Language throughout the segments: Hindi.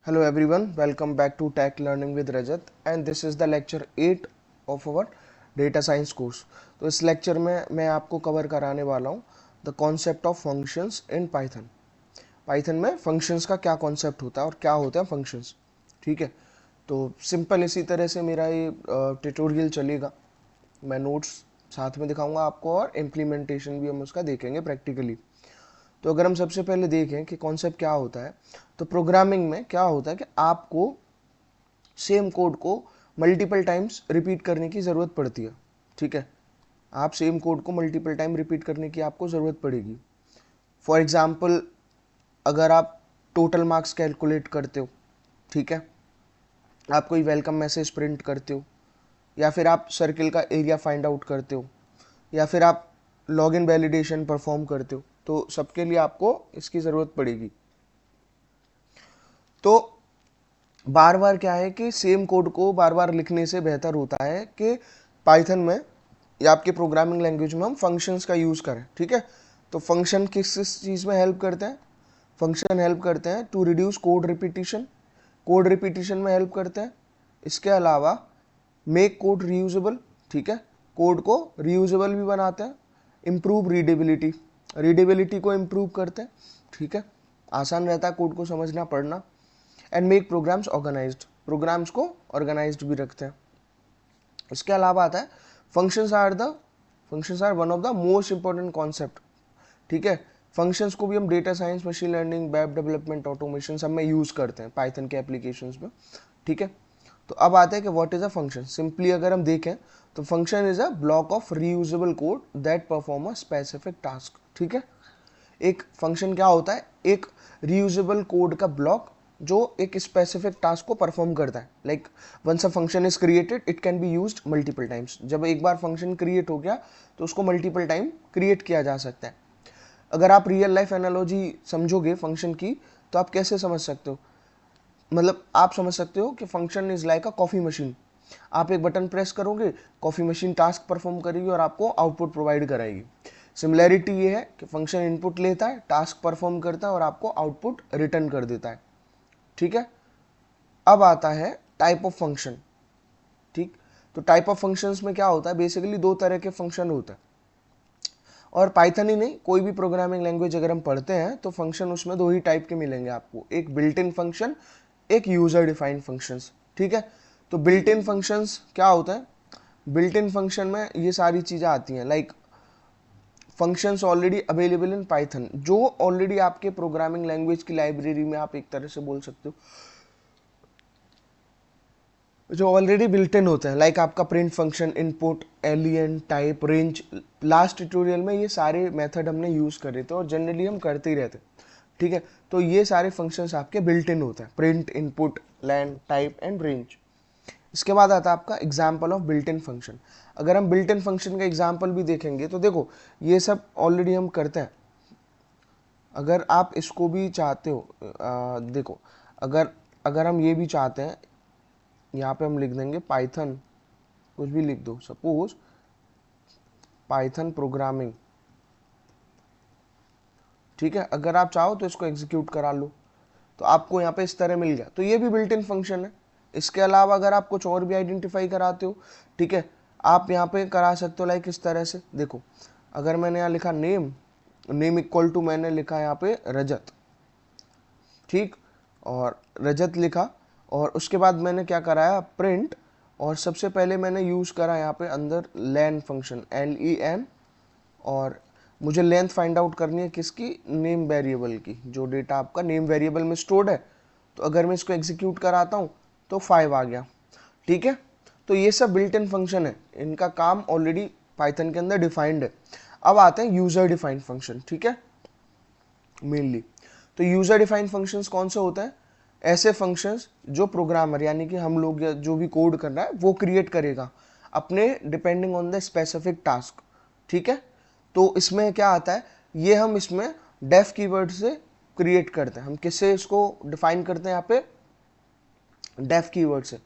Hello everyone, welcome back to Tech Learning with Rajat and this is the lecture 8 of our Data Science course. तो इस लेक्चर में मैं आपको कवर कराने वाला हूँ the concept of functions in Python. Python में फंक्शंस का क्या कॉन्सेप्ट होता है और क्या होता है फंक्शंस. ठीक है, तो सिंपल इसी तरह से मेरा ये ट्यूटोरियल चलेगा. मैं नोट्स साथ में दिखाऊंगा आपको और इम्प्लीमेंटेशन भी हम उसका देखेंगे प्रैक्टिकली. तो अगर हम सबसे पहले देखें कि कॉन्सेप्ट क्या होता है, तो प्रोग्रामिंग में क्या होता है कि आपको सेम कोड को मल्टीपल टाइम्स रिपीट करने की ज़रूरत पड़ती है. ठीक है, आप सेम कोड को मल्टीपल टाइम रिपीट करने की आपको ज़रूरत पड़ेगी. फॉर एग्जाम्पल, अगर आप टोटल मार्क्स कैलकुलेट करते हो, ठीक है, आप कोई वेलकम मैसेज प्रिंट करते हो, या फिर आप सर्किल का एरिया फाइंड आउट करते हो, या फिर आप लॉगिन वैलिडेशन परफॉर्म करते हो, तो सबके लिए आपको इसकी ज़रूरत पड़ेगी. तो बार बार क्या है कि सेम कोड को बार बार लिखने से बेहतर होता है कि पाइथन में या आपके प्रोग्रामिंग लैंग्वेज में हम फंक्शंस का यूज़ करें. ठीक है, तो फंक्शन किस किस चीज़ में हेल्प करते हैं. फंक्शन हेल्प करते हैं to reduce code repetition. Code repetition में हेल्प करते हैं. इसके अलावा मेक कोड रीयूजेबल. ठीक है, कोड को रीयूजेबल भी बनाते हैं. इम्प्रूव रीडेबिलिटी, रीडेबिलिटी को इम्प्रूव करते हैं. ठीक है, आसान रहता है कोड को समझना पढ़ना. And make programs organised, programs को ऑर्गेनाइज्ड भी रखते हैं. इसके अलावा आता है functions are one of the most important concept. ठीक है, फंक्शंस को भी हम data science, machine learning, web development, automation सब में यूज़ करते हैं पाइथन के एप्लीकेशंस में. ठीक है, तो अब आते हैं कि what is a function. Simply अगर हम देखें तो function is a block of reusable code that perform a specific task. ठीक है, एक फंक्शन क्या होता है, एक रीयूजेबल कोड का ब्लॉक जो एक स्पेसिफिक टास्क को परफॉर्म करता है. Like once a function is created it can be used multiple times. जब एक बार फंक्शन क्रिएट हो गया तो उसको मल्टीपल टाइम क्रिएट किया जा सकता है. अगर आप रियल लाइफ एनालॉजी समझोगे फंक्शन की, तो आप कैसे समझ सकते हो, मतलब आप समझ सकते हो कि function is like a coffee machine. आप एक बटन प्रेस करोगे, कॉफ़ी मशीन टास्क परफॉर्म करेगी और आपको आउटपुट प्रोवाइड कराएगी. सिमिलैरिटी ये है कि फंक्शन इनपुट लेता है, टास्क परफॉर्म करता है और आपको आउटपुट रिटर्न कर देता है. ठीक है, अब आता है टाइप ऑफ फंक्शन. ठीक, तो टाइप ऑफ फंक्शंस में क्या होता है, बेसिकली दो तरह के फंक्शन होते हैं. और पाइथन ही नहीं, कोई भी प्रोग्रामिंग लैंग्वेज अगर हम पढ़ते हैं तो फंक्शन उसमें दो ही टाइप के मिलेंगे आपको, एक बिल्ट इन फंक्शन, एक यूजर डिफाइंड फंक्शंस. ठीक है, तो बिल्ट इन फंक्शंस क्या होता है, बिल्ट इन फंक्शन में ये सारी चीज़ें आती हैं. Like functions already available in Python, जो ऑलरेडी आपके प्रोग्रामिंग लैंग्वेज की लाइब्रेरी में आप एक तरह से बोल सकते हो, जो ऑलरेडी बिल्ट इन होते हैं. लाइक आपका print function, input, alien, type, range. Last tutorial में ये सारे मेथड हमने यूज़ करे थे और जनरली हम करते ही रहते. ठीक है, तो ये सारे फंक्शंस आपके बिल्ट इन होते हैं, print, input, land, type and range. इसके बाद आता है आपका example of built in function. अगर हम बिल्ट इन फंक्शन का एग्जाम्पल भी देखेंगे तो देखो ये सब ऑलरेडी हम करते हैं. अगर आप इसको भी चाहते हो, देखो, अगर अगर हम ये भी चाहते हैं, यहाँ पे हम लिख देंगे पाइथन, कुछ भी लिख दो, सपोज पाइथन प्रोग्रामिंग. ठीक है, अगर आप चाहो तो इसको एग्जीक्यूट करा लो, तो आपको यहाँ पे इस तरह मिल गया, तो ये भी बिल्ट इन फंक्शन है. इसके अलावा अगर आप कुछ और भी आइडेंटिफाई कराते हो, ठीक है, आप यहाँ पे करा सकते हो. लाइक इस तरह से देखो, अगर मैंने यहाँ लिखा नेम, नेम इक्वल टू मैंने लिखा यहाँ पे रजत. ठीक, और रजत लिखा, और उसके बाद मैंने क्या कराया, प्रिंट, और सबसे पहले मैंने यूज़ करा यहाँ पे अंदर लेन फंक्शन, LEN. और मुझे लेंथ फाइंड आउट करनी है किसकी, नेम वेरिएबल की, जो डेटा आपका नेम वेरिएबल में स्टोर्ड है. तो अगर मैं इसको एग्जीक्यूट कराता हूँ तो 5 आ गया. ठीक है, तो ये सब बिल्ट इन फंक्शन है, इनका काम ऑलरेडी पाइथन के अंदर डिफाइंड है. अब आते हैं यूजर डिफाइंड फंक्शन. ठीक है, मेनली तो यूजर डिफाइंड फंक्शंस कौन से होते हैं, ऐसे फंक्शंस जो प्रोग्रामर यानी कि हम लोग या जो भी कोड कर रहा है वो क्रिएट करेगा अपने depending on the specific task. ठीक है, तो इसमें क्या आता है, ये हम इसमें डेफ कीवर्ड से क्रिएट करते हैं. हम किससे इसको डिफाइन करते हैं, यहाँ पे डेफ कीवर्ड से.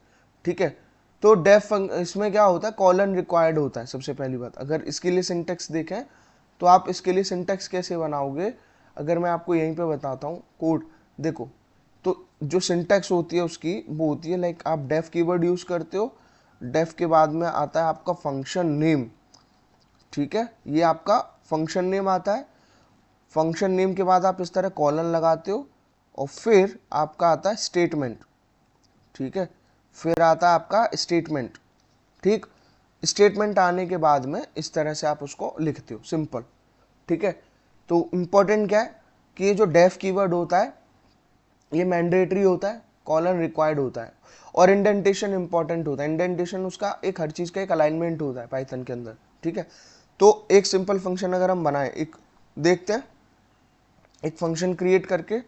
ठीक है, तो डेफ इसमें क्या होता है, कॉलन रिक्वायर्ड होता है सबसे पहली बात. अगर इसके लिए सिंटेक्स देखें तो आप इसके लिए सिंटेक्स कैसे बनाओगे, अगर मैं आपको यहीं पे बताता हूँ कोड. देखो, तो जो सिंटैक्स होती है उसकी वो होती है लाइक आप डेफ कीवर्ड यूज करते हो, डेफ के बाद में आता है आपका फंक्शन नेम, ठीक है, ये आपका फंक्शन नेम आता है। फंक्शन नेम के बाद आप इस तरह कॉलन लगाते हो और फिर आपका आता है स्टेटमेंट, ठीक है, फिर आता है आपका स्टेटमेंट, ठीक। स्टेटमेंट आने के बाद में इस तरह से आप उसको लिखते हो, सिंपल, ठीक है। तो इम्पोर्टेंट क्या है कि ये जो डेफ कीवर्ड होता है ये मैंडेटरी होता है, कॉलन रिक्वायर्ड होता है, और इंडेंटेशन इंपॉर्टेंट होता है। इंडेंटेशन उसका एक हर चीज का एक अलाइनमेंट होता है पाइथन के अंदर, ठीक है। तो एक सिंपल फंक्शन अगर हम बनाएं, एक देखते हैं, एक फंक्शन क्रिएट करके,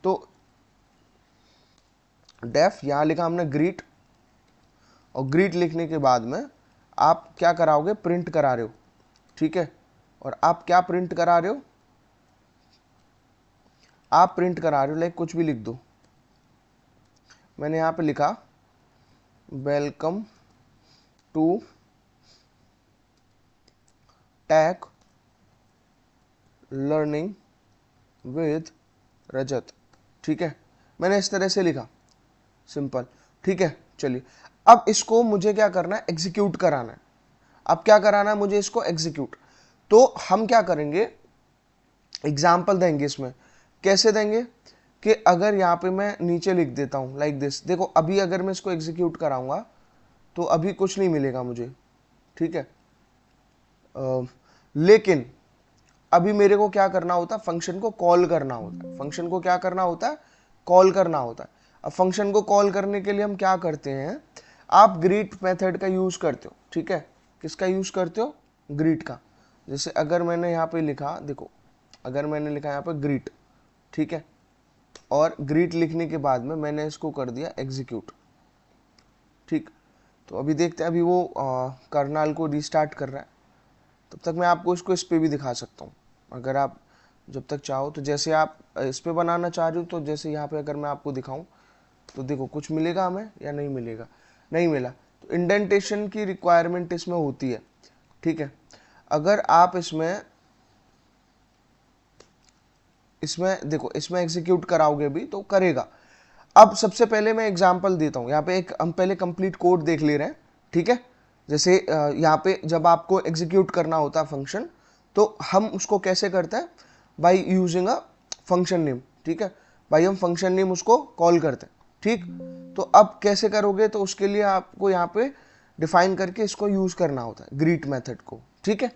तो डेफ यहां लिखा हमने ग्रीट, और ग्रीट लिखने के बाद में आप क्या कराओगे, प्रिंट करा रहे हो, ठीक है। और आप क्या प्रिंट करा रहे हो, आप प्रिंट करा रहे हो लाइक कुछ भी लिख दो, मैंने यहां पे लिखा welcome to tech learning with Rajat, ठीक है, मैंने इस तरह से लिखा, सिंपल, ठीक है। चलिए अब इसको मुझे क्या करना है, एग्जीक्यूट कराना है। अब क्या कराना है मुझे, इसको एग्जीक्यूट। तो हम क्या करेंगे, एग्जाम्पल देंगे इसमें, कैसे देंगे कि अगर यहाँ पे मैं नीचे लिख देता हूँ लाइक दिस, देखो अभी अगर मैं इसको एग्जीक्यूट कराऊंगा तो अभी कुछ नहीं मिलेगा मुझे, ठीक है। लेकिन अभी मेरे को क्या करना होता है, फंक्शन को कॉल करना होता है। फंक्शन को क्या करना होता है, कॉल करना होता है। अब फंक्शन को कॉल करने के लिए हम क्या करते हैं, आप ग्रीट मेथड का यूज करते हो, ठीक है। किसका यूज करते हो, ग्रीट का। जैसे अगर मैंने यहाँ पे लिखा, देखो अगर मैंने लिखा यहाँ पे ग्रीट, ठीक है, और ग्रीट लिखने के बाद में मैंने इसको कर दिया एग्जीक्यूट, ठीक। तो अभी देखते हैं, अभी वो कर्नल को रिस्टार्ट कर रहा है, तब तक मैं आपको इसको इस पे भी दिखा सकता हूँ अगर आप जब तक चाहो। तो जैसे आप इस पे बनाना चाह रहे हो, तो जैसे यहाँ पे अगर मैं आपको दिखाऊं तो देखो कुछ मिलेगा हमें या नहीं मिलेगा, नहीं मिला। तो इंडेंटेशन की रिक्वायरमेंट इसमें होती है, ठीक है। अगर आप इसमें देखो इसमें एग्जीक्यूट कराओगे भी तो करेगा। अब सबसे पहले मैं एग्जांपल देता हूँ, यहाँ पे एक हम पहले कंप्लीट कोड देख ले रहे हैं, ठीक है। जैसे यहाँ पे जब आपको एग्जीक्यूट करना होता है फंक्शन, तो हम उसको कैसे करते हैं, by using a function name, ठीक है, भाई हम फंक्शन नेम उसको कॉल करते हैं, ठीक। तो अब कैसे करोगे, तो उसके लिए आपको यहाँ पे डिफाइन करके इसको यूज करना होता है, ग्रीट मेथड को, ठीक है।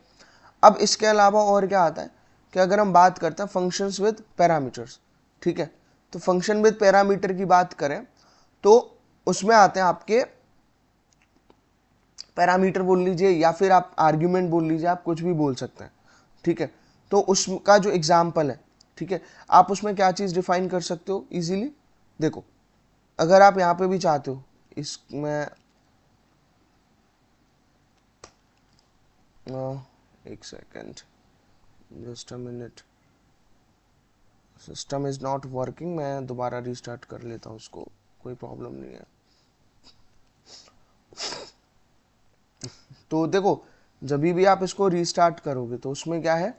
अब इसके अलावा और क्या आता है कि अगर हम बात करते हैं फंक्शंस विद पैरामीटर्स, ठीक है, तो फंक्शन विद पैरामीटर की बात करें तो उसमें आते हैं आपके पैरामीटर बोल लीजिए या फिर आप आर्ग्यूमेंट बोल लीजिए, आप कुछ भी बोल सकते हैं, ठीक है। तो उसका जो एग्जाम्पल है, ठीक है, आप उसमें क्या चीज डिफाइन कर सकते हो इजीली, देखो अगर आप यहाँ पे भी चाहते हो, इसमें एक second, just a minute, system is not working, मैं दोबारा रिस्टार्ट कर लेता हूँ उसको, कोई प्रॉब्लम नहीं है। तो देखो जब भी आप इसको रीस्टार्ट करोगे तो उसमें क्या है,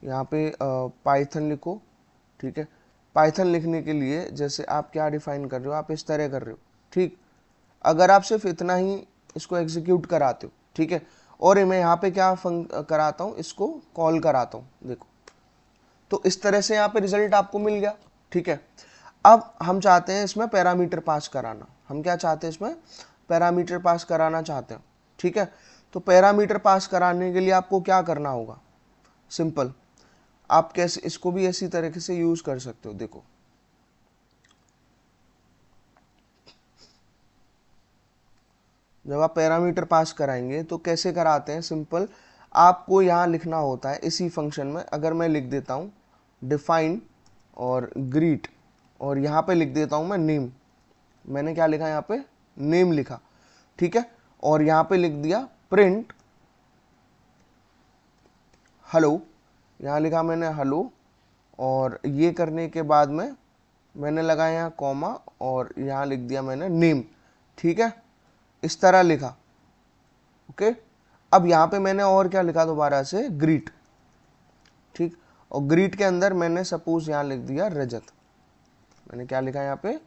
यहाँ पे पाइथन लिखो, ठीक है। पाइथन लिखने के लिए जैसे आप क्या डिफाइन कर रहे हो, आप इस तरह कर रहे हो, ठीक। अगर आप सिर्फ इतना ही इसको एग्जीक्यूट कराते हो, ठीक है, और मैं यहाँ पे क्या कराता हूँ, इसको कॉल कराता हूँ, देखो तो इस तरह से यहाँ पे रिजल्ट आपको मिल गया, ठीक है। अब हम चाहते हैं इसमें पैरामीटर पास कराना, हम क्या चाहते हैं इसमें पैरामीटर पास कराना चाहते हैं, ठीक है। तो पैरामीटर पास कराने के लिए आपको क्या करना होगा, सिंपल, आप कैसे इसको भी ऐसी तरीके से यूज कर सकते हो, देखो जब आप पैरामीटर पास कराएंगे तो कैसे कराते हैं, सिंपल, आपको यहाँ लिखना होता है इसी फंक्शन में, अगर मैं लिख देता हूँ डिफाइन और ग्रीट, और यहाँ पे लिख देता हूँ मैं नेम, मैंने क्या लिखा यहाँ पे, नेम लिखा, ठीक है, और यहाँ पे लिख दिया प्रिंट हेलो, यहाँ लिखा मैंने हेलो, और ये करने के बाद में मैंने लगाया यहाँ कॉमा और यहाँ लिख दिया मैंने नेम, ठीक है, इस तरह लिखा, ओके। अब यहाँ पे मैंने और क्या लिखा, दोबारा से ग्रीट, ठीक, और ग्रीट के अंदर मैंने सपोज यहाँ लिख दिया रजत, मैंने क्या लिखा है यहाँ पे,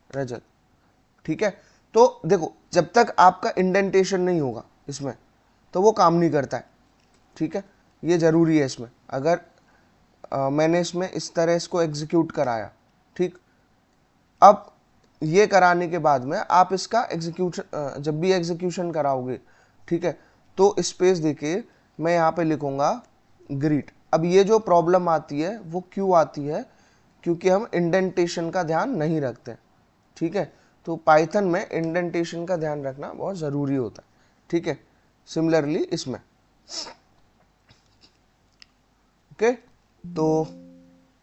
रजत। ठीक है, तो देखो जब तक आपका इंडेंटेशन नहीं होगा इसमें तो वो काम नहीं करता है। ठीक है, ये जरूरी है इसमें। अगर मैंने इसमें इस तरह इसको एग्जीक्यूट कराया, ठीक, अब ये कराने के बाद में आप इसका एग्जीक्यूशन, जब भी एग्जीक्यूशन कराओगे, ठीक है, तो स्पेस देके मैं यहाँ पे लिखूंगा ग्रीट। अब ये जो प्रॉब्लम आती है वो क्यों आती है, क्योंकि हम इंडेंटेशन का ध्यान नहीं रखते। ठीक है, तो पाइथन में इंडेंटेशन का ध्यान रखना बहुत ज़रूरी होता है। ठीक है, सिमिलरली इसमें। ओके, तो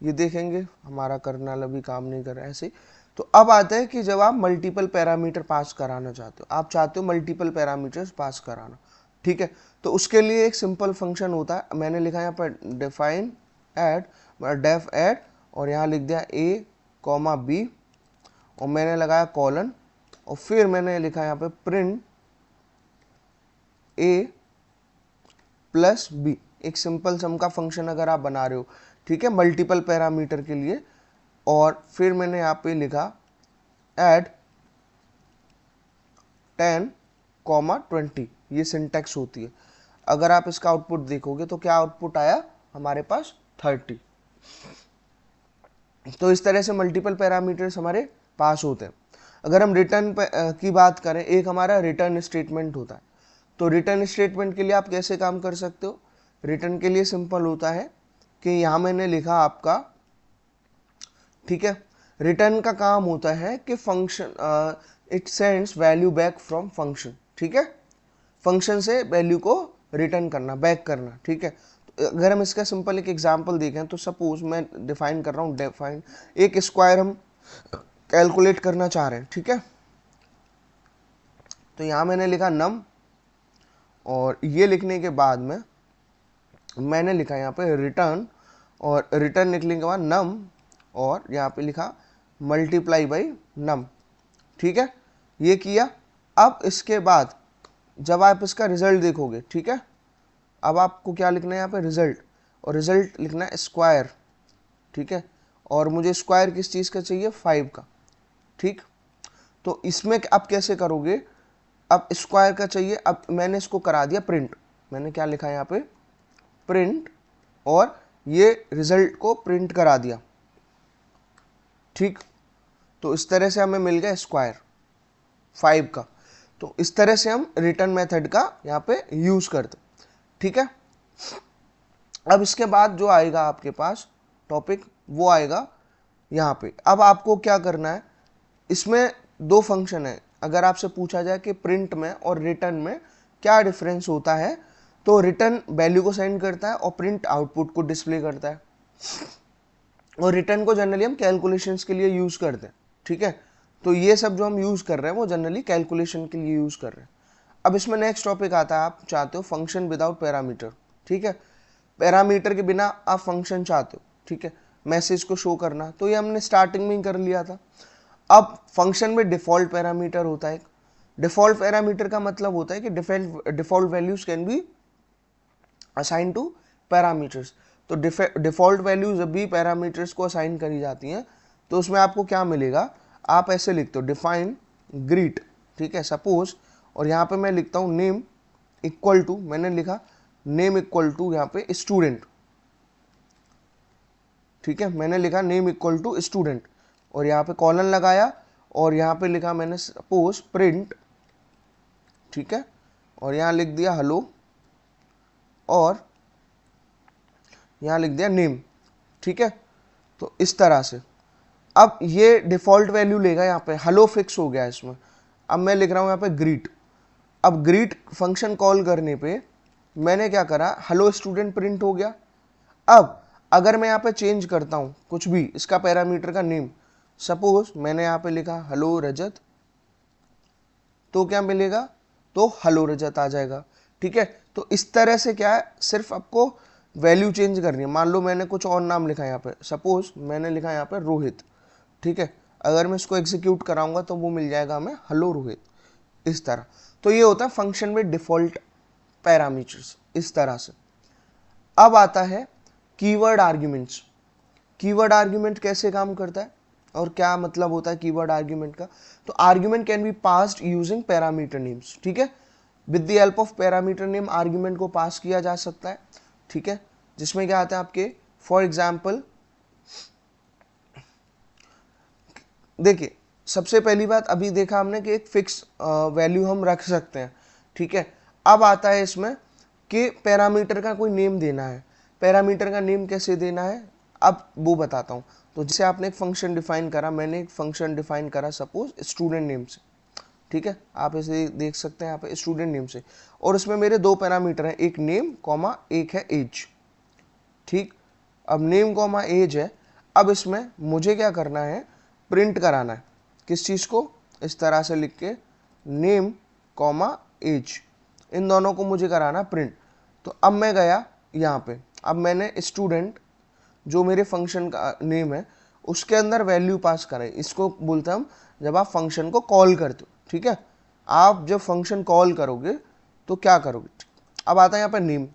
ये देखेंगे हमारा कर्नल अभी काम नहीं कर रहा है ऐसे। तो अब आता है कि जब आप मल्टीपल पैरामीटर पास कराना चाहते हो, आप चाहते हो मल्टीपल पैरामीटर्स पास कराना। ठीक है, तो उसके लिए एक सिंपल फंक्शन होता है, मैंने लिखा यहाँ पर डिफाइन ऐड, डेफ ऐड, और यहाँ लिख दिया a, b, और मैंने लगाया कॉलन, और फिर मैंने लिखा यहाँ पे प्रिंट a प्लस b। एक सिंपल सम का फंक्शन अगर आप बना रहे हो, ठीक है, मल्टीपल पैरामीटर के लिए। और फिर मैंने यहाँ पे लिखा ऐड 10, 20, ये सिंटैक्स होती है। अगर आप इसका आउटपुट देखोगे तो क्या आउटपुट आया हमारे पास, 30। तो इस तरह से मल्टीपल पैरामीटर्स हमारे पास होते हैं। अगर हम रिटर्न की बात करें, एक हमारा रिटर्न स्टेटमेंट होता है। तो रिटर्न स्टेटमेंट के लिए आप कैसे काम कर सकते हो, रिटर्न के लिए सिंपल होता है कि यहाँ मैंने लिखा आपका, ठीक है, रिटर्न का काम होता है कि function it sends value back from function. ठीक है, फंक्शन से वैल्यू को रिटर्न करना, बैक करना। ठीक है, तो अगर हम इसका सिंपल एक एग्जांपल देखें, तो सपोज मैं डिफाइन कर रहा हूँ, डिफाइन एक स्क्वायर हम कैलकुलेट करना चाह रहे हैं। ठीक है, तो यहाँ मैंने लिखा नम, और ये लिखने के बाद में मैंने लिखा यहाँ पे रिटर्न, और रिटर्न लिखने के बाद नम, और यहाँ पे लिखा मल्टीप्लाई बाई नम। ठीक है, ये किया। अब इसके बाद जब आप इसका रिजल्ट देखोगे, ठीक है, अब आपको क्या लिखना है यहाँ पे, रिजल्ट, और रिजल्ट लिखना है स्क्वायर। ठीक है, और मुझे स्क्वायर किस चीज़ का चाहिए, 5 का। ठीक, तो इसमें आप कैसे करोगे, अब स्क्वायर का चाहिए। अब मैंने इसको करा दिया प्रिंट, मैंने क्या लिखा है यहाँ पे, प्रिंट, और ये रिजल्ट को प्रिंट करा दिया। ठीक, तो इस तरह से हमें मिल गया स्क्वायर 5 का। तो इस तरह से हम रिटर्न मेथड का यहाँ पे यूज करते। ठीक है, अब इसके बाद जो आएगा आपके पास टॉपिक, वो आएगा यहाँ पे। अब आपको क्या करना है, इसमें दो फंक्शन है। अगर आपसे पूछा जाए कि प्रिंट में और रिटर्न में क्या डिफरेंस होता है, तो रिटर्न वैल्यू को सेंड करता है और प्रिंट आउटपुट को डिस्प्ले करता है। और रिटर्न को जनरली हम कैलकुलेशंस के लिए यूज करते हैं। ठीक है, तो ये सब जो हम यूज कर रहे हैं वो जनरली कैलकुलेशन के लिए यूज कर रहे हैं। अब इसमें नेक्स्ट टॉपिक आता है, आप चाहते हो फंक्शन विदाउट पैरामीटर। ठीक है, पैरामीटर के बिना आप फंक्शन चाहते हो, ठीक है, मैसेज को शो करना, तो ये हमने स्टार्टिंग में ही कर लिया था। अब फंक्शन में डिफॉल्ट पैरामीटर होता है। डिफॉल्ट पैरामीटर का मतलब होता है कि default values can be assign two parameters. तो डिफॉल्ट वैल्यू जब भी पैरामीटर्स को असाइन करी जाती हैं, तो उसमें आपको क्या मिलेगा, आप ऐसे लिखते हो डिफाइन ग्रीट। ठीक है, सपोज, और यहाँ पे मैं लिखता हूँ नेम इक्वल टू, मैंने लिखा नेम इक्वल टू यहाँ पे स्टूडेंट। ठीक है, मैंने लिखा नेम इक्वल टू स्टूडेंट, और यहाँ पे कॉलन लगाया, और यहाँ पे लिखा मैंने सपोज प्रिंट। ठीक है, और यहाँ लिख दिया हेलो, और यहाँ लिख दिया नेम। ठीक है, तो इस तरह से अब ये डिफॉल्ट वैल्यू लेगा, यहाँ पे हेलो फिक्स हो गया इसमें। अब मैं लिख रहा हूँ यहाँ पे ग्रीट। अब ग्रीट फंक्शन कॉल करने पे मैंने क्या करा, हेलो स्टूडेंट प्रिंट हो गया। अब अगर मैं यहाँ पे चेंज करता हूँ कुछ भी, इसका पैरामीटर का नेम, सपोज मैंने यहाँ पे लिखा हेलो रजत, तो क्या मिलेगा, तो हेलो रजत आ जाएगा। ठीक है, तो इस तरह से क्या है, सिर्फ आपको वैल्यू चेंज करनी है। मान लो मैंने कुछ और नाम लिखा है यहाँ पे, सपोज मैंने लिखा यहाँ पे रोहित। ठीक है, अगर मैं इसको एग्जीक्यूट कराऊंगा तो वो मिल जाएगा हमें हेलो रोहित, इस तरह। तो ये होता है फंक्शन में डिफॉल्ट पैरामीटर्स, इस तरह से। अब आता है कीवर्ड आर्ग्यूमेंट्स। कीवर्ड आर्ग्यूमेंट कैसे काम करता है, और क्या मतलब होता है कीवर्ड आर्ग्यूमेंट का? तो argument can be passed using parameter names, ठीक है। With the help of parameter name argument को पास किया जा सकता है, ठीक है। जिसमें क्या आता है आपके, फॉर एग्जाम्पल देखिए, सबसे पहली बात अभी देखा हमने कि एक फिक्स वैल्यू हम रख सकते हैं, ठीक है। अब आता है इसमें कि पैरामीटर का कोई नेम देना है। पैरामीटर का नेम कैसे देना है अब वो बताता हूँ। तो जैसे आपने एक फंक्शन डिफाइन करा, मैंने एक फंक्शन डिफाइन करा सपोज स्टूडेंट नेम से, ठीक है। आप इसे देख सकते हैं यहाँ पे स्टूडेंट नेम से, और इसमें मेरे दो पैरामीटर हैं, एक नेम कॉमा एक है एज, ठीक। अब नेम कॉमा एज है, अब इसमें मुझे क्या करना है, प्रिंट कराना है। किस चीज़ को? इस तरह से लिख के नेम कॉमा एज, इन दोनों को मुझे कराना प्रिंट। तो अब मैं गया यहाँ पे, अब मैंने स्टूडेंट जो मेरे फंक्शन का नेम है उसके अंदर वैल्यू पास करें, इसको बोलते हैं हम जब आप फंक्शन को कॉल करते हो, ठीक है। आप जब फंक्शन कॉल करोगे तो क्या करोगे? अब आता है यहाँ पे name,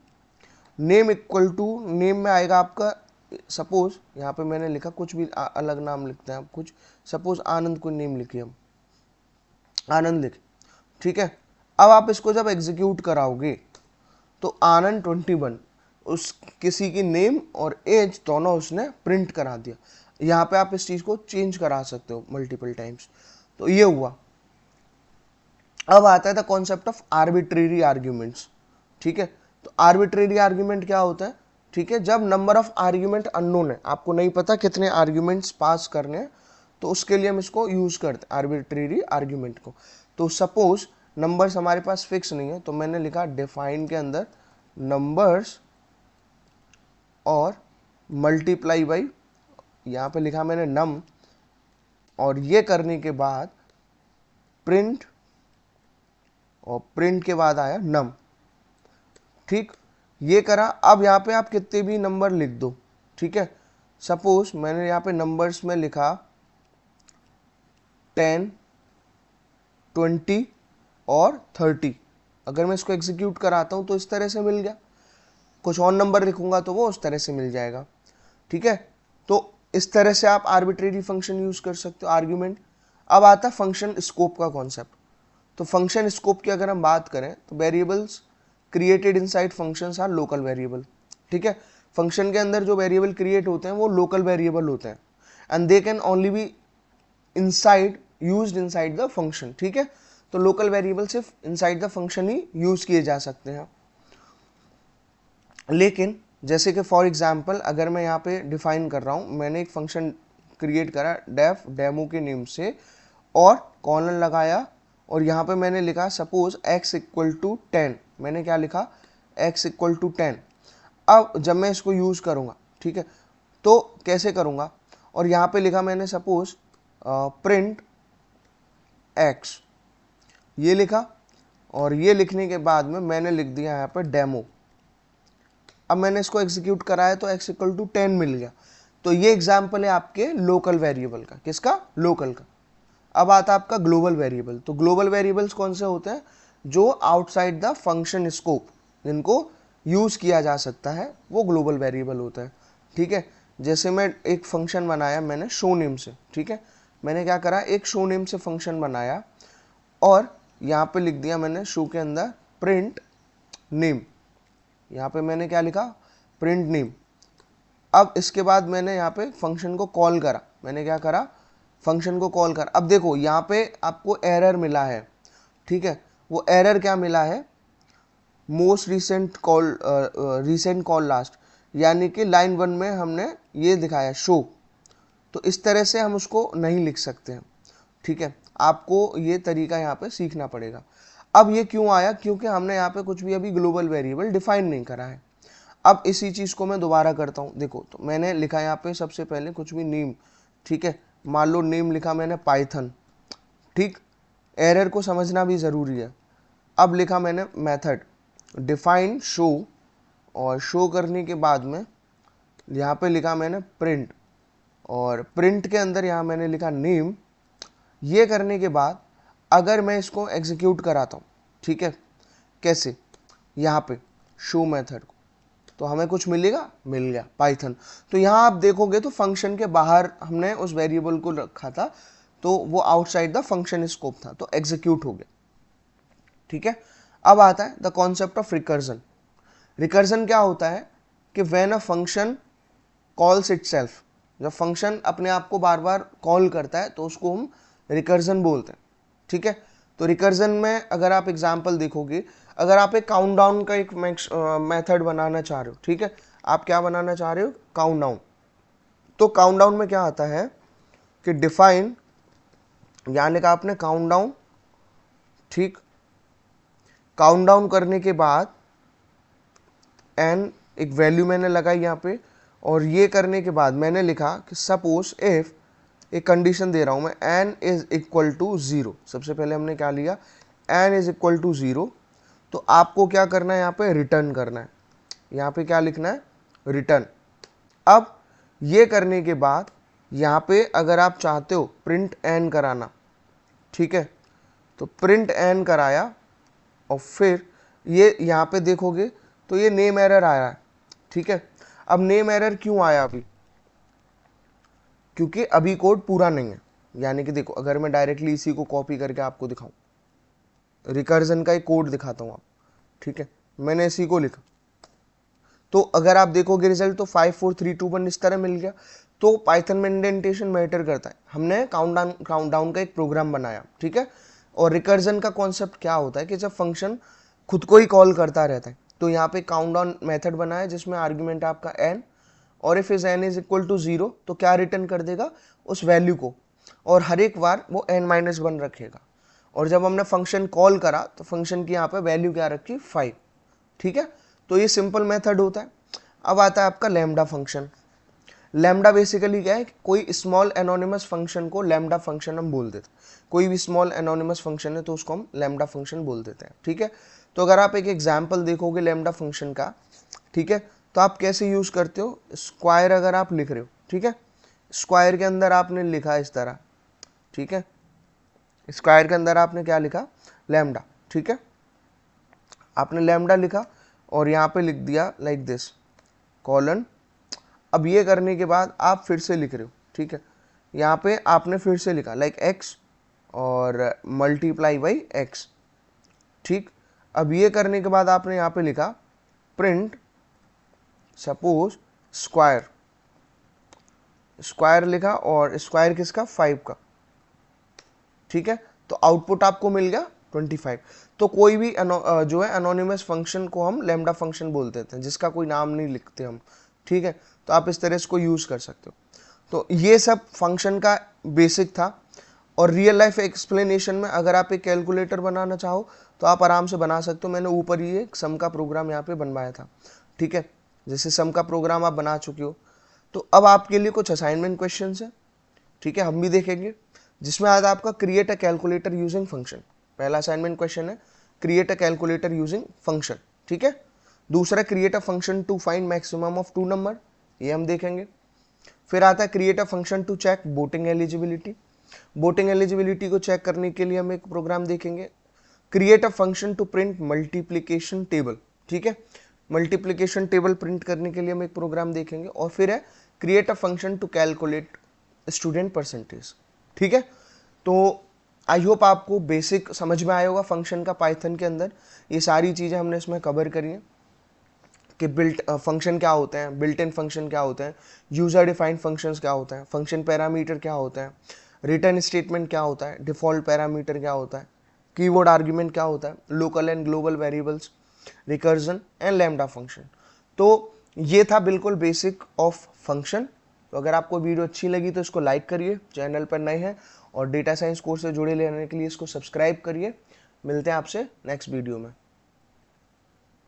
name equal to name में आएगा आपका, सपोज यहाँ पे मैंने लिखा कुछ भी अलग नाम लिखते हैं आप, कुछ सपोज आनंद को नेम लिखिए, हम आनंद लिखे, ठीक है। अब आप इसको जब एग्जीक्यूट कराओगे तो आनंद 21 उस किसी की नेम और एज दोनों उसने प्रिंट करा दिया। यहाँ पे आप इस चीज को चेंज करा सकते हो मल्टीपल टाइम्स। तो ये हुआ। अब आता है the concept of arbitrary arguments, ठीक है। तो आर्बिट्रेरी आर्ग्यूमेंट क्या होता है, ठीक है, जब नंबर ऑफ आर्ग्यूमेंट अननोन है, आपको नहीं पता कितने आर्ग्यूमेंट्स पास करने हैं, तो उसके लिए हम इसको यूज करते हैं आर्बिट्रेरी आर्ग्यूमेंट को। तो सपोज नंबर्स हमारे पास फिक्स नहीं है, तो मैंने लिखा डिफाइन के अंदर नंबर्स और मल्टीप्लाई बाई, यहाँ पे लिखा मैंने नम, और ये करने के बाद प्रिंट, और प्रिंट के बाद आया नम, ठीक। ये करा। अब यहाँ पे आप कितने भी नंबर लिख दो, ठीक है। सपोज मैंने यहाँ पे नंबर्स में लिखा 10, 20 और 30। अगर मैं इसको एग्जीक्यूट कराता हूँ तो इस तरह से मिल गया, कुछ और नंबर लिखूंगा तो वो उस तरह से मिल जाएगा, ठीक है। तो इस तरह से आप आर्बिट्रेरी फंक्शन यूज कर सकते हो, आर्ग्यूमेंट। अब आता फंक्शन स्कोप का कॉन्सेप्ट। तो फंक्शन स्कोप की अगर हम बात करें तो variables created inside functions are local variable, ठीक है। फंक्शन के अंदर जो वेरिएबल क्रिएट होते हैं वो लोकल वेरिएबल होते हैं, and they can only be inside used inside the function, ठीक है। तो लोकल वेरिएबल सिर्फ inside the function he use किए जा सकते हैं। लेकिन जैसे कि फॉर एग्जांपल अगर मैं यहाँ पे डिफाइन कर रहा हूँ, मैंने एक फंक्शन क्रिएट करा डेफ डेमो के नेम से और कॉलन लगाया, और यहाँ पे मैंने लिखा सपोज x इक्वल टू 10, मैंने क्या लिखा x इक्वल टू 10। अब जब मैं इसको यूज़ करूँगा, ठीक है, तो कैसे करूँगा, और यहाँ पे लिखा मैंने सपोज प्रिंट x, ये लिखा, और ये लिखने के बाद में मैंने लिख दिया यहाँ पे डेमो। अब मैंने इसको एग्जीक्यूट कराया तो x इक्वल टू 10 मिल गया। तो ये एग्जाम्पल है आपके लोकल वेरिएबल का, किसका? लोकल का। अब आता है आपका ग्लोबल वेरिएबल। तो ग्लोबल वेरिएबल्स कौन से होते हैं? जो आउटसाइड द फंक्शन स्कोप, जिनको यूज किया जा सकता है, वो ग्लोबल वेरिएबल होता है, ठीक है। जैसे मैं एक फंक्शन बनाया मैंने शो नेम से, ठीक है। मैंने क्या करा, एक शो नेम से फंक्शन बनाया और यहाँ पे लिख दिया मैंने शो के अंदर प्रिंट नेम। यहाँ पे मैंने क्या लिखा, प्रिंट नेम। अब इसके बाद मैंने यहाँ पे फंक्शन को कॉल करा, मैंने क्या करा, फंक्शन को कॉल कर। अब देखो यहाँ पे आपको एरर मिला है, ठीक है। वो एरर क्या मिला है, most recent call, recent call last, यानी कि लाइन 1 में हमने ये दिखाया शो। तो इस तरह से हम उसको नहीं लिख सकते हैं, ठीक है। आपको ये तरीका यहाँ पे सीखना पड़ेगा। अब ये क्यों आया, क्योंकि हमने यहाँ पे कुछ भी अभी ग्लोबल वेरिएबल डिफाइन नहीं करा है। अब इसी चीज़ को मैं दोबारा करता हूँ। देखो तो मैंने लिखा यहाँ पे सबसे पहले कुछ भी नेम, ठीक है। मान लो नेम लिखा मैंने पाइथन, ठीक। एरर को समझना भी ज़रूरी है। अब लिखा मैंने मेथड डिफाइन शो, और शो करने के बाद में यहाँ पे लिखा मैंने प्रिंट, और प्रिंट के अंदर यहाँ मैंने लिखा नेम। ये करने के बाद अगर मैं इसको एग्जीक्यूट कराता हूँ, ठीक है, कैसे, यहाँ पे शो मेथड को, तो हमें कुछ मिलेगा, मिल गया पाइथन। तो यहाँ आप देखोगे तो फंक्शन के बाहर हमने उस वेरिएबल को रखा था, तो वो आउटसाइड द फंक्शन स्कोप था, तो एग्जीक्यूट हो गया। ठीक है, अब आता है the concept of recursion. Recursion क्या होता है कि when a function calls itself, जब फंक्शन अपने आप को बार बार कॉल करता है तो उसको हम रिकर्जन बोलते हैं। ठीक है, तो रिकर्जन में अगर आप एग्जांपल देखोगे, अगर आप एक काउंटडाउन का एक मेथड बनाना चाह रहे हो, ठीक है, आप क्या बनाना चाह रहे हो, काउंटडाउन। तो काउंटडाउन में क्या आता है कि डिफाइन, यानी कि आपने काउंटडाउन, ठीक, काउंटडाउन करने के बाद एन एक वैल्यू मैंने लगाई यहाँ पे, और ये करने के बाद मैंने लिखा कि सपोज इफ, एक कंडीशन दे रहा हूँ मैं, एन इज इक्वल टू 0। सबसे पहले हमने क्या लिया, एन इज इक्वल टू 0, तो आपको क्या करना है, यहाँ पे रिटर्न करना है। यहाँ पे क्या लिखना है, रिटर्न। अब ये करने के बाद यहाँ पे अगर आप चाहते हो प्रिंट एन कराना, ठीक है, तो प्रिंट एन कराया, और फिर ये यहाँ पे देखोगे तो ये नेम एरर आया है। ठीक है, अब नेम एरर क्यों आया अभी, क्योंकि अभी कोड पूरा नहीं है। यानी कि देखो, अगर मैं डायरेक्टली इसी को कॉपी करके आपको दिखाऊं, रिकर्जन का एक कोड दिखाता हूं आप, ठीक है, मैंने इसी को लिखा, तो अगर आप देखोगे रिजल्ट तो 5 4 3 2 1 इस तरह मिल गया। तो पाइथन में इंडेंटेशन मैटर करता है। हमने काउंटडाउन का एक प्रोग्राम बनाया, ठीक है, और रिकर्जन का कॉन्सेप्ट क्या होता है कि जब फंक्शन खुद को ही कॉल करता रहता है, तो यहाँ पे काउंटडाउन मेथड बनाया जिसमें आर्ग्यूमेंट आपका एन, और if is n is equal to 0 तो क्या रिटर्न कर देगा, उस वैल्यू को, और हर एक बार वो n-1 रखेगा। और जब हमने फंक्शन कॉल करा तो फंक्शन की यहाँ पे वैल्यू क्या रखी, 5। ठीक है, तो ये सिंपल मेथड होता है। अब आता है आपका लैम्डा फंक्शन। लैम्डा बेसिकली क्या है, कोई स्मॉल एनोनिमस फंक्शन को लैम्डा फंक्शन हम बोल देते हैं। कोई भी स्मॉल एनोनिमस फंक्शन है तो उसको हम लैम्डा फंक्शन बोल देते हैं। ठीक है, तो अगर आप एक एग्जाम्पल देखोगे लैम्डा फंक्शन का, ठीक है, तो आप कैसे यूज करते हो, स्क्वायर अगर आप लिख रहे हो, ठीक है, स्क्वायर के अंदर आपने लिखा इस तरह, ठीक है, स्क्वायर के अंदर आपने क्या लिखा, लैम्डा। ठीक है, आपने लैम्डा लिखा और यहाँ पे लिख दिया लाइक दिस कॉलन। अब ये करने के बाद आप फिर से लिख रहे हो, ठीक है, यहाँ पे आपने फिर से लिखा लाइक एक्स और मल्टीप्लाई बाई एक्स। ठीक, अब ये करने के बाद आपने यहाँ पे लिखा प्रिंट सपोज स्क्वायर, स्क्वायर लिखा, और स्क्वायर किसका, 5 का। ठीक है, तो आउटपुट आपको मिल गया 25। तो कोई भी जो है एनोनिमस फंक्शन को हम लैम्डा फंक्शन बोल देते हैं, जिसका कोई नाम नहीं लिखते हम। ठीक है, तो आप इस तरह इसको यूज कर सकते हो। तो ये सब फंक्शन का बेसिक था। और रियल लाइफ एक्सप्लेनेशन में अगर आप एक कैलकुलेटर बनाना चाहो तो आप आराम से बना सकते हो। मैंने ऊपर ही एक सम का प्रोग्राम यहाँ पे बनवाया था। ठीक है, जैसे सम का प्रोग्राम आप बना चुके हो, तो अब आपके लिए कुछ असाइनमेंट क्वेश्चन है, ठीक है, हम भी देखेंगे, जिसमें आज आपका create a calculator using function. पहला असाइनमेंट क्वेश्चन है create a calculator using function. ठीक है, दूसरा create a function to find maximum of 2 number, ये हम देखेंगे। फिर आता है create a function to check voting eligibility. Voting eligibility को चेक करने के लिए हम एक प्रोग्राम देखेंगे। Create a function to print multiplication table. ठीक है, मल्टीप्लीकेशन टेबल प्रिंट करने के लिए हम एक प्रोग्राम देखेंगे। और फिर है create a function to calculate student percentage. ठीक है, तो आई होप आपको बेसिक समझ में आया होगा फंक्शन का पाइथन के अंदर। ये सारी चीज़ें हमने इसमें कवर करी हैं कि बिल्ट फंक्शन क्या होते हैं, बिल्ट इन फंक्शन क्या होते हैं, यूजर डिफाइंड फंक्शंस क्या होते हैं, फंक्शन पैरामीटर क्या होता है, रिटर्न स्टेटमेंट क्या होता है, डिफॉल्ट पैरामीटर क्या होता है, कीवर्ड आर्ग्यूमेंट क्या होता है, local and global variables, recursion and lambda function. तो ये था बिल्कुल बेसिक ऑफ फंक्शन। तो अगर आपको वीडियो अच्छी लगी तो इसको लाइक करिए, चैनल पर नए हैं और डेटा साइंस कोर्स से जुड़े रहने के लिए इसको सब्सक्राइब करिए। मिलते हैं आपसे नेक्स्ट वीडियो में।